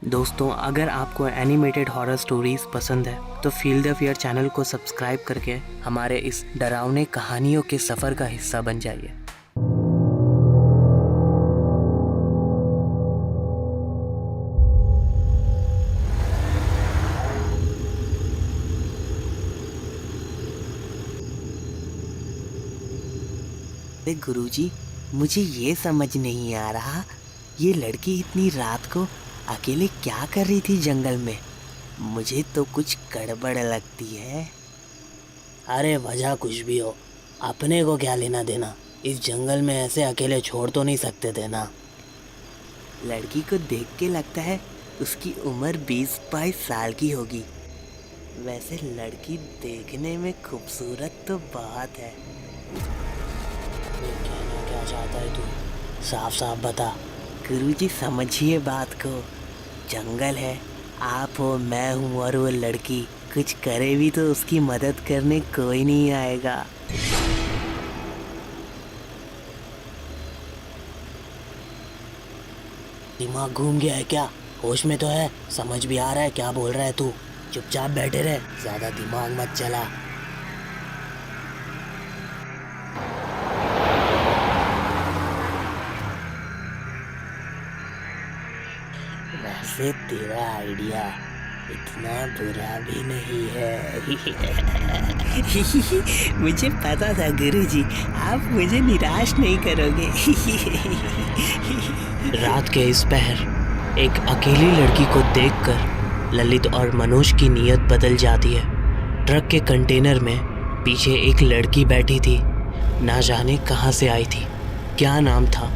दोस्तों, अगर आपको एनिमेटेड हॉरर स्टोरीज पसंद है तो फील द फियर चैनल को सब्सक्राइब करके हमारे इस डरावने कहानियों के सफ़र का हिस्सा बन जाइए। अरे गुरुजी, मुझे ये समझ नहीं आ रहा, ये लड़की इतनी रात को अकेले क्या कर रही थी जंगल में? मुझे तो कुछ गड़बड़ लगती है। अरे वजह कुछ भी हो, अपने को क्या लेना देना। इस जंगल में ऐसे अकेले छोड़ तो नहीं सकते थे ना। लड़की को देख के लगता है उसकी उम्र 20-22 साल की होगी। वैसे लड़की देखने में खूबसूरत तो बहुत है। ये कहना क्या चाहता है तू? साफ साफ बता। गुरुजी समझिए बात को। जंगल है, आप हो, मैं हूँ और वो लड़की। कुछ करे भी तो उसकी मदद करने कोई नहीं आएगा। दिमाग घूम गया है क्या? होश में तो है? समझ भी आ रहा है क्या बोल रहा है तू? चुपचाप बैठे रहे, ज्यादा दिमाग मत चला। वैसे तेरा आइडिया इतना बुरा भी नहीं है। मुझे पता था गुरुजी, आप मुझे निराश नहीं करोगे। रात के इस पहर एक अकेली लड़की को देखकर ललित और मनोज की नीयत बदल जाती है। ट्रक के कंटेनर में पीछे एक लड़की बैठी थी। ना जाने कहाँ से आई थी, क्या नाम था?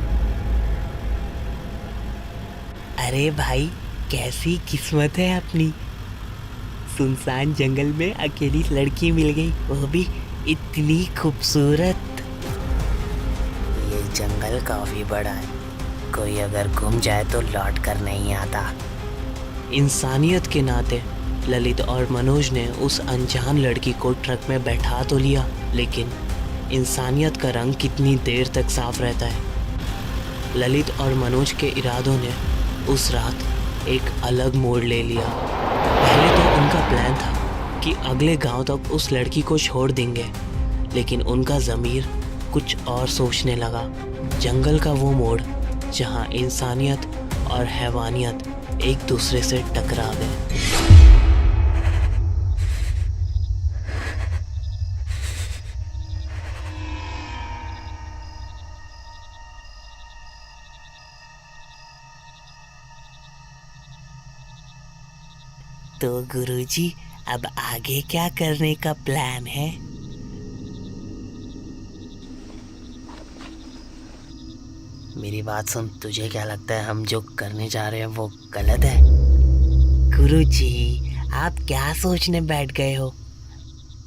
अरे भाई, कैसी किस्मत है अपनी। सुनसान जंगल में अकेली लड़की मिल गई, वो भी इतनी खूबसूरत। ये जंगल काफी बड़ा है, कोई अगर गुम जाए तो लौट कर नहीं आता। इंसानियत के नाते ललित और मनोज ने उस अनजान लड़की को ट्रक में बैठा तो लिया, लेकिन इंसानियत का रंग कितनी देर तक साफ रहता है। ललित और मनोज के इरादों ने उस रात एक अलग मोड़ ले लिया। पहले तो उनका प्लान था कि अगले गांव तक उस लड़की को छोड़ देंगे, लेकिन उनका ज़मीर कुछ और सोचने लगा। जंगल का वो मोड़ जहां इंसानियत और हैवानियत एक दूसरे से टकरा गए। तो गुरुजी, अब आगे क्या करने का प्लान है? मेरी बात सुन, तुझे क्या लगता है हम जो करने जा रहे हैं वो गलत है? गुरुजी, आप क्या सोचने बैठ गए हो?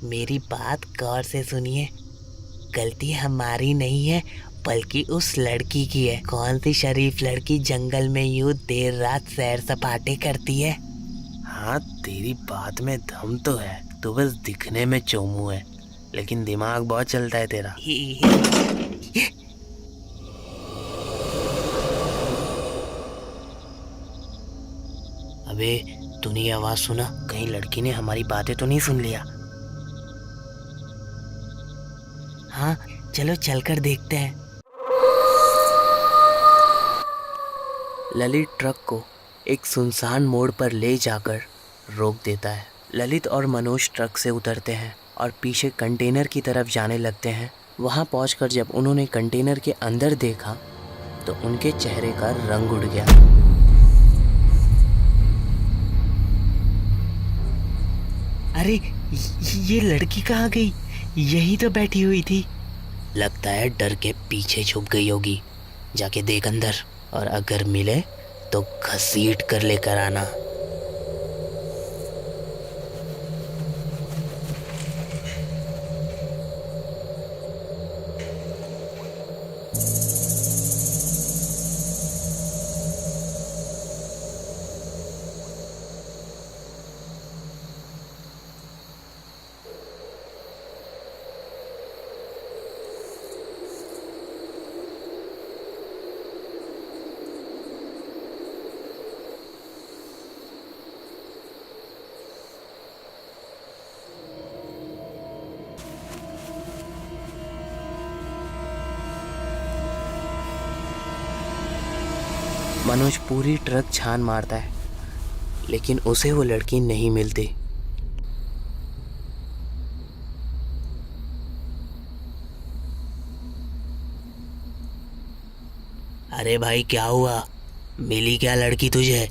मेरी बात गौर से सुनिए। गलती हमारी नहीं है, बल्कि उस लड़की की है। कौन सी शरीफ लड़की जंगल में यूं देर रात सैर सपाटे करती है? हाँ, तेरी बात में दम तो है, तू बस दिखने में चोमू है, लेकिन दिमाग बहुत चलता है तेरा। अबे, तूने ये आवाज सुना? कहीं लड़की ने हमारी बातें तो नहीं सुन लिया? हाँ, चलो चलकर देखते हैं। ललित ट्रक को एक सुनसान मोड़ पर ले जाकर रोक देता है। ललित और मनोज ट्रक से उतरते हैं और पीछे कंटेनर की तरफ जाने लगते हैं। वहां पहुंचकर जब उन्होंने कंटेनर के अंदर देखा तो उनके चेहरे का रंग उड़ गया। अरे, ये लड़की कहाँ गई? यही तो बैठी हुई थी। लगता है डर के पीछे छुप गई होगी। जाके देख अंदर, और अगर मिले तो घसीट कर लेकर आना। मनोज पूरी ट्रक छान मारता है, लेकिन उसे वो लड़की नहीं मिलती। अरे भाई क्या हुआ, मिली क्या लड़की तुझे?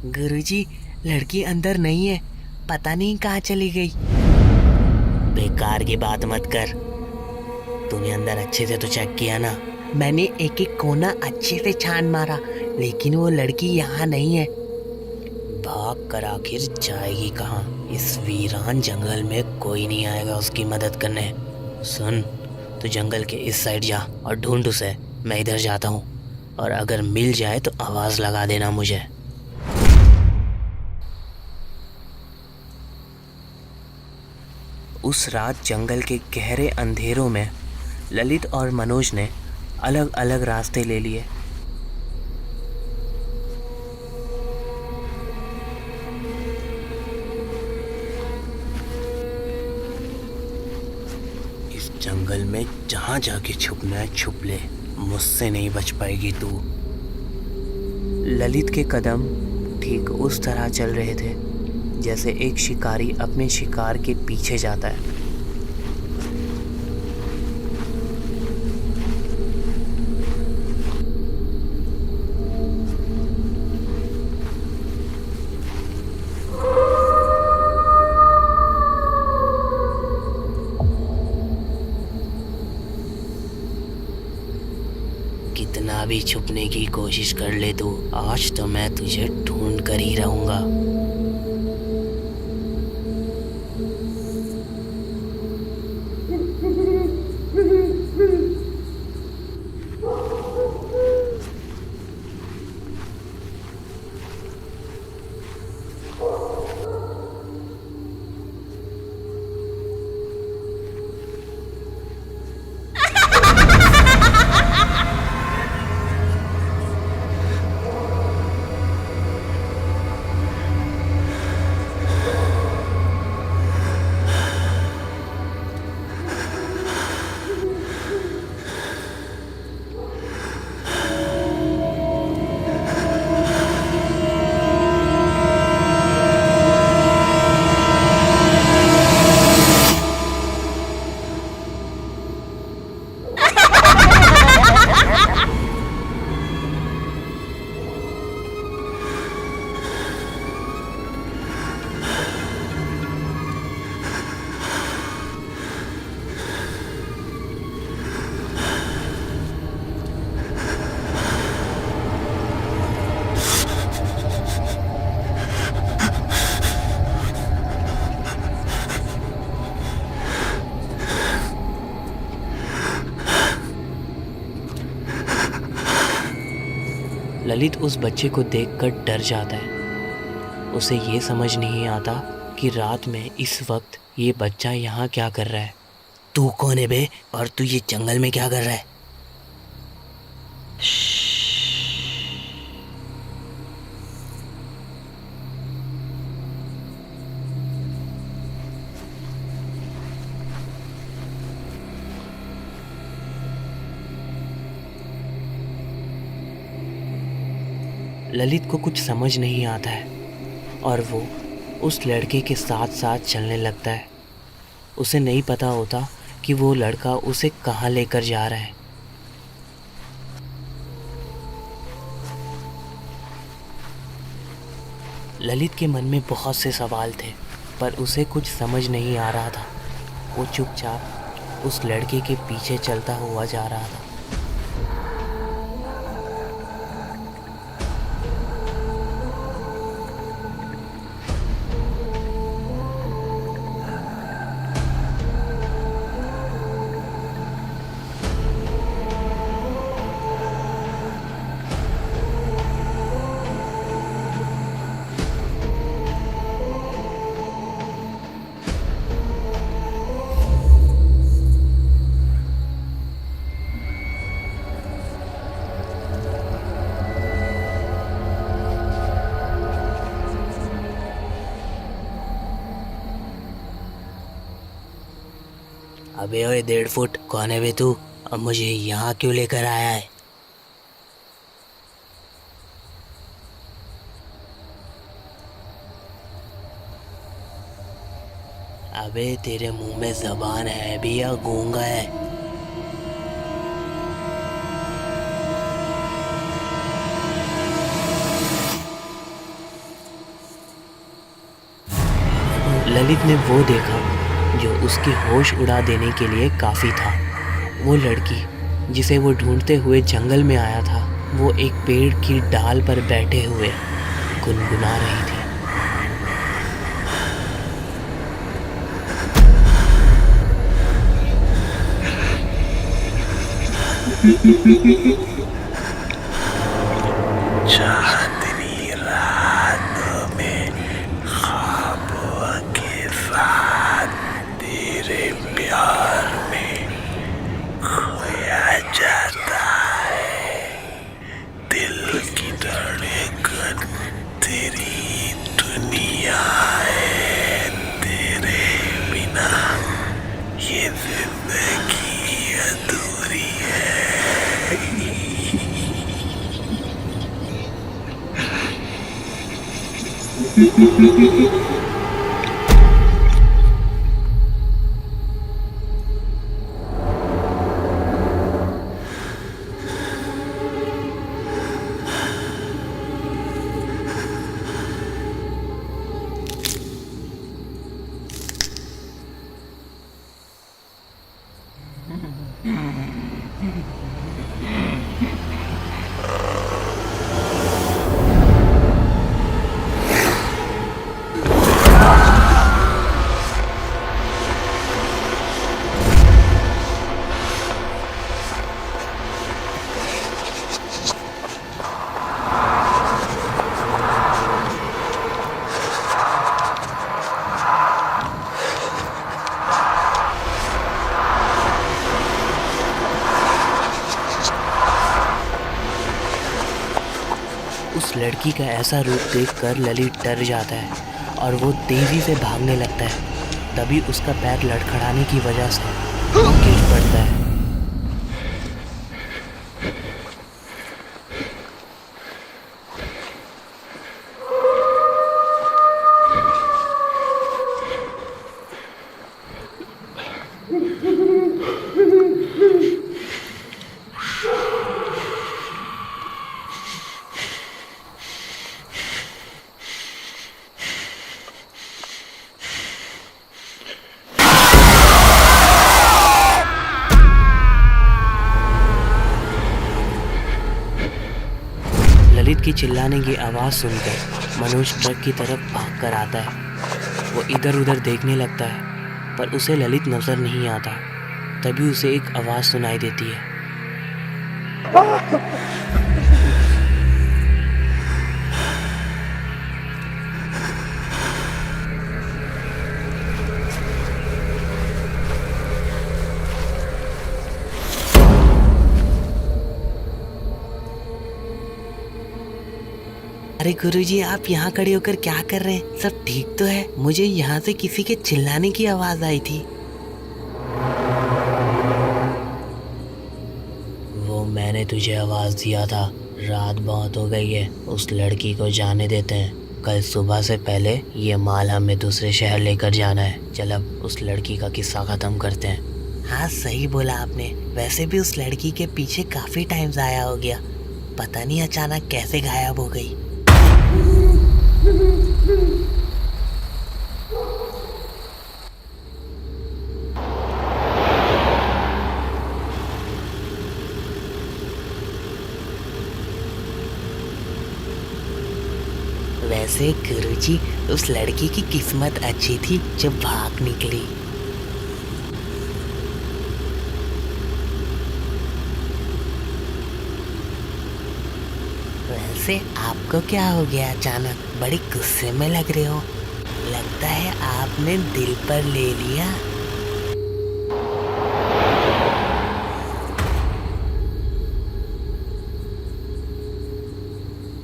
गुरुजी, लड़की अंदर नहीं है, पता नहीं कहाँ चली गई। बेकार की बात मत कर, तूने अंदर अच्छे से तो चेक किया ना? मैंने एक एक कोना अच्छे से छान मारा, लेकिन वो लड़की यहाँ नहीं है। भाग कर आखिर जाएगी कहाँ? इस वीरान जंगल में कोई नहीं आएगा उसकी मदद करने। सुन, तू जंगल के इस साइड जा और ढूंढ उसे, मैं इधर जाता हूँ, और अगर मिल जाए तो आवाज़ लगा देना मुझे। उस रात जंगल के गहरे अंधेरों में ललित और मनोज ने अलग अलग रास्ते ले लिए। इस जंगल में जहाँ जाके छुपना है छुप ले, मुझसे नहीं बच पाएगी तू। ललित के कदम ठीक उस तरह चल रहे थे जैसे एक शिकारी अपने शिकार के पीछे जाता है। कितना भी छुपने की कोशिश कर ले तू, आज तो मैं तुझे ढूंढ कर ही रहूंगा। ललित उस बच्चे को देखकर डर जाता है। उसे ये समझ नहीं आता कि रात में इस वक्त ये बच्चा यहाँ क्या कर रहा है। तू कौन है बे, और तू ये जंगल में क्या कर रहा है? ललित को कुछ समझ नहीं आता है और वो उस लड़के के साथ साथ चलने लगता है। उसे नहीं पता होता कि वो लड़का उसे कहाँ लेकर जा रहा है। ललित के मन में बहुत से सवाल थे, पर उसे कुछ समझ नहीं आ रहा था। वो चुपचाप उस लड़के के पीछे चलता हुआ जा रहा था। अबे ओए 1.5 फुट, कौन है बे तू? और मुझे यहाँ क्यों लेकर आया है? अबे तेरे मुंह में जबान है भी या गूंगा है? ललित ने वो देखा जो उसकी होश उड़ा देने के लिए काफ़ी था। वो लड़की जिसे वो ढूंढते हुए जंगल में आया था, वो एक पेड़ की डाल पर बैठे हुए गुनगुना रही थी। चांदनी रातों में ख्वाबों के साथ तेरे प्यार में खोया जाता है। दिल की धड़कन तेरी दुनिया है, तेरे बिना ये जिंदगी अधूरी है। उस लड़की का ऐसा रूप देखकर ललित डर जाता है और वो तेजी से भागने लगता है। तभी उसका पैर लड़खड़ाने की वजह से गिर पड़ता है। ललित की चिल्लाने की आवाज़ सुनकर मनोज ट्रक की तरफ भागकर आता है। वो इधर उधर देखने लगता है पर उसे ललित नजर नहीं आता। तभी उसे एक आवाज़ सुनाई देती है। अरे गुरुजी, आप यहाँ खड़े होकर क्या कर रहे हैं? सब ठीक तो है? मुझे यहाँ से किसी के चिल्लाने की आवाज आई थी। वो मैंने तुझे आवाज दिया था। रात बहुत हो गई है, उस लड़की को जाने देते हैं। कल सुबह से पहले ये माल हमें दूसरे शहर लेकर जाना है। चल अब उस लड़की का किस्सा खत्म करते हैं। हाँ, सही बोला आपने। वैसे भी उस लड़की के पीछे काफी टाइम जाया हो गया। पता नहीं अचानक कैसे गायब हो गई। वैसे गुरुजी, उस लड़की की किस्मत अच्छी थी जो भाग निकली। वैसे आपको क्या हो गया अचानक? बड़ी गुस्से में लग रहे हो। लगता है आपने दिल पर ले लिया।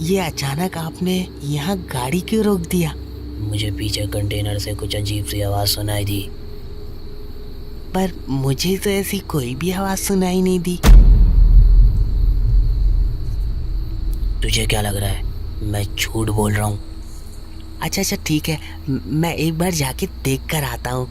ये अचानक आपने यहाँ गाड़ी क्यों रोक दिया? मुझे पीछे कंटेनर से कुछ अजीब सी आवाज़ सुनाई दी। पर मुझे तो ऐसी कोई भी आवाज सुनाई नहीं दी। तुझे क्या लग रहा है मैं झूठ बोल रहा हूँ? अच्छा ठीक है, मैं एक बार जाके देख कर आता हूँ।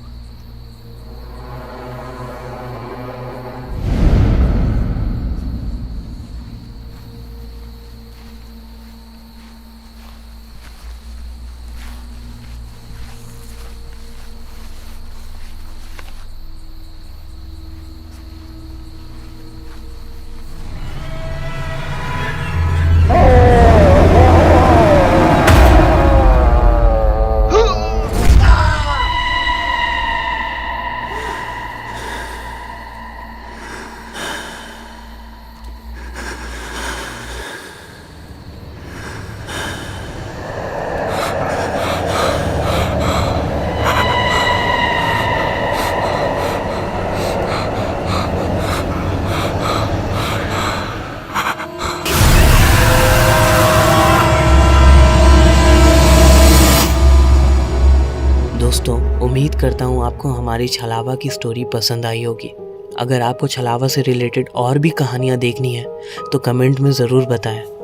दोस्तों, उम्मीद करता हूँ आपको हमारी छलावा की स्टोरी पसंद आई होगी। अगर आपको छलावा से रिलेटेड और भी कहानियाँ देखनी है तो कमेंट में ज़रूर बताएं।